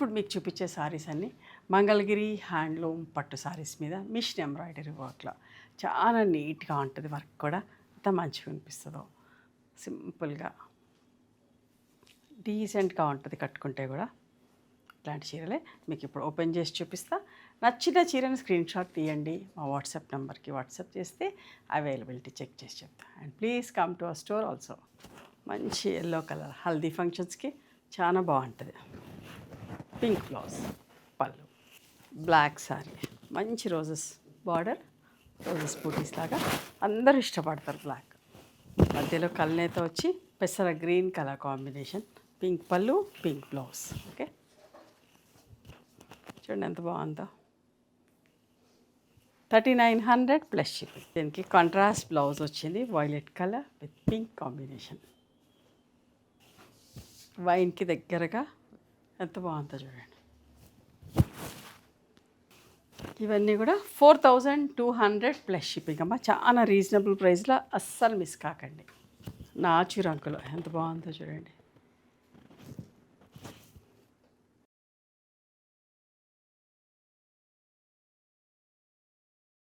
ఇప్పుడు మీకు చూపించే సారీస్ అన్నీ మంగళగిరి హ్యాండ్లూమ్ పట్టు సారీస్ మీద మిషన్ ఎంబ్రాయిడరీ వర్క్లో చాలా నీట్గా ఉంటుంది. వర్క్ కూడా అంత మంచిగా అనిపిస్తుందో, సింపుల్గా డీసెంట్గా ఉంటుంది కట్టుకుంటే కూడా. ఇట్లాంటి చీరలే మీకు ఇప్పుడు ఓపెన్ చేసి చూపిస్తా. నచ్చిన చీరని స్క్రీన్ షాట్ తీయండి, మా వాట్సాప్ నెంబర్కి వాట్సాప్ చేస్తే అవైలబిలిటీ చెక్ చేసి చెప్తా. And please come to our store also. మంచి ఎల్లో కలర్ హల్దీ ఫంక్షన్స్కి చాలా బాగుంటుంది. Pink blouse, pallu, black sari, మంచి రోజెస్ బార్డర్, రోజెస్ బూటీస్ లాగా అందరూ ఇష్టపడతారు. బ్లాక్ మధ్యలో కల్నేత వచ్చి పెసర green colour combination, pink pallu, pink blouse. Okay, చూడండి ఎంత బాగుందో. 3900 ప్లస్ షిప్పింగ్. దీనికి కాంట్రాస్ట్ బ్లౌజ్ వచ్చింది, violet colour with pink combination. వైన్కి దగ్గరగా ఎంత బాగుందో చూడండి. ఇవన్నీ కూడా 4200 ప్లస్ షిప్పింగ్ అమ్మ. చాలా రీజనబుల్ ప్రైస్లో, అస్సలు మిస్ కాకండి. నాచు రంగులో ఎంత బాగుందో చూడండి.